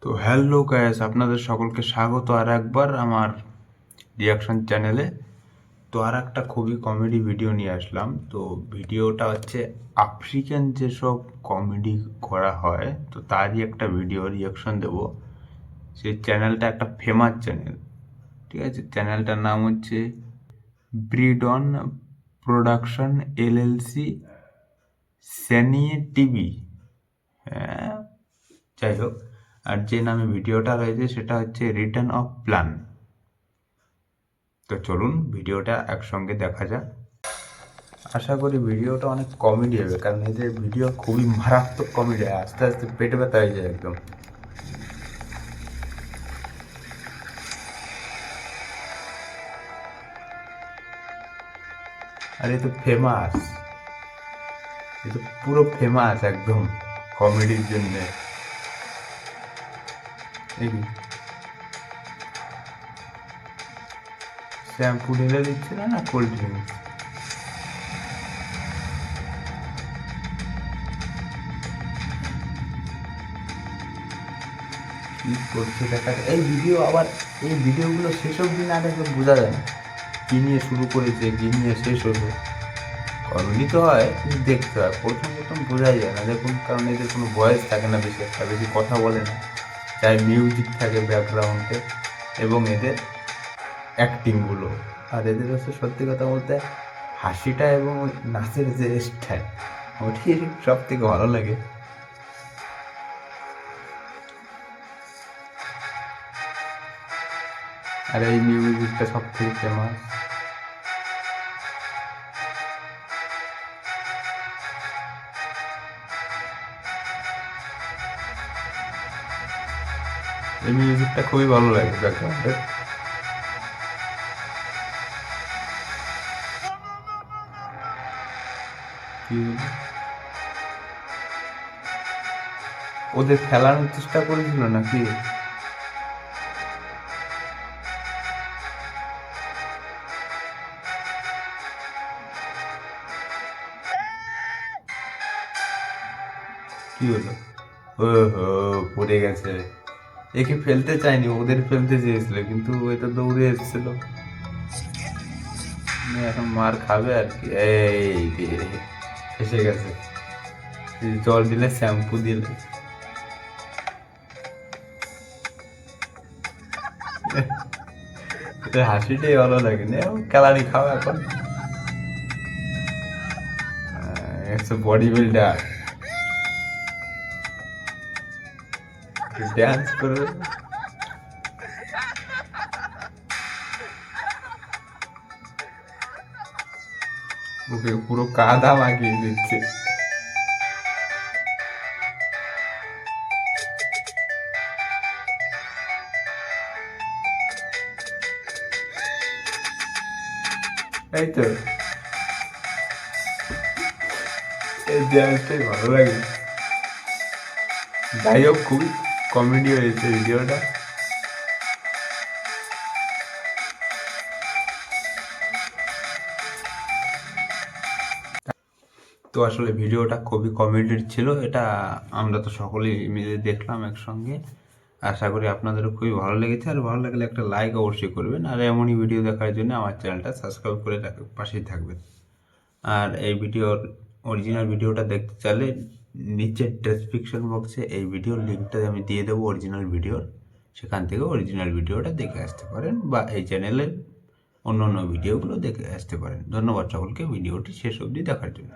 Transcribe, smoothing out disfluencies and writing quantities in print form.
তো hello guys, আপনাদের সকলকে স্বাগত আর একবার আমার রিয়াকশন চ্যানেলে। তো আর একটা খুবই কমেডি ভিডিও নিয়ে আসলাম। তো ভিডিওটা হচ্ছে আফ্রিকান যেসব কমেডি করা হয় তো তারই একটা ভিডিও রিয়াকশন দেব। সেই চ্যানেলটা একটা ফেমাস চ্যানেল, ঠিক আছে? চ্যানেলটার নাম হচ্ছে ব্রিডন প্রোডাকশন এলএলসি স্যানিয়ে টিভি। হ্যাঁ, যাই হোক, আর যে নামে ভিডিওটা রয়েছে সেটা হচ্ছে রিটার্ন অফ প্ল্যান। তো চলুন ভিডিওটা একসঙ্গে দেখা যাক। আশা করি ভিডিওটা অনেক কমেডি হবে, কারণ এদের ভিডিও খুবই মারাত্মক কমেডি, আস্তে আস্তে পেট ব্যথা হয়ে যায় একদম। আর এ তো ফেমাস, এ তো পুরো ফেমাস একদম কমেডির জন্যে। দেখি শ্যাম্পু ঢেলে দিচ্ছে না, না কোল্ড ড্রিঙ্কস। কি করছে দেখা যায়। এই ভিডিও আবার, এই ভিডিওগুলো শেষ অবধি না দেখলে বোঝা যায় না কি নিয়ে শুরু করেছে, কি নিয়ে শেষ হলো। কমেডি তো হয় কিন্তু দেখতে হয়, প্রথম প্রথম বোঝাই যায় না। দেখুন, কারণ এদের কোনো ভয়েস থাকে না, বেশি একটা বেশি কথা বলে না, চাই মিউজিক থাকে ব্যাকগ্রাউন্ডে এবং এদের অ্যাক্টিংগুলো। আর এদের হচ্ছে সত্যি কথা বলতে হাসিটা এবং ওই নাচের যে স্টাইল, ওটি সব থেকে ভালো লাগে। আর এই মিউজিকটা সব থেকে ফেমাস। এই মিউজিকটা খুবই ভালো লাগে ব্যাকগ্রাউন্ডে। কি ওদের খেলানোর চেষ্টা করেছিল নাকি? কি হলো? ও হো, পড়ে গেছে। একে ফেলতে চায়নি, ওদের ফেলতে চেয়েছিল, কিন্তু ওই তো দৌড়ে এসেছিল। এখন মার খাবে আর কি। এই রে, এসে গেছে। এই জল দিলে, শ্যাম্পু দিলে। এটা হাসিটাই ভালো লাগে না, ক্যালারি খাও এখন। একশো বডি বিল্ডার ড্যান্স করে ওকে পুরো কাদা মাখিয়ে দিচ্ছে। এই তো, এই ড্যান্সটাই ভালো লাগে। যাই হোক, খুবই কমেডি হয়েছে ভিডিওটা। তো আসলে ভিডিওটা খুবই কমেডির ছিল, এটা আমরা তো সকলেই মিলে দেখলাম একসঙ্গে। আশা করি আপনাদেরও খুবই ভালো লেগেছে, আর ভালো লাগলে একটা লাইক অবশ্যই করবেন, আর এমনই ভিডিও দেখার জন্য আমার চ্যানেলটা সাবস্ক্রাইব করে পাশেই থাকবেন। আর এই ভিডিওর অরিজিনাল ভিডিওটা দেখতে চাইলে নিচের ডেসক্রিপশন বক্সে এই ভিডিওর লিঙ্কটা আমি দিয়ে দেবো অরিজিনাল ভিডিওর, সেখান থেকে অরিজিনাল ভিডিওটা দেখে আসতে পারেন, বা এই চ্যানেলের অন্য অন্য ভিডিওগুলো দেখে আসতে পারেন। ধন্যবাদ সকলকে ভিডিওটি শেষ অবধি দেখার জন্য।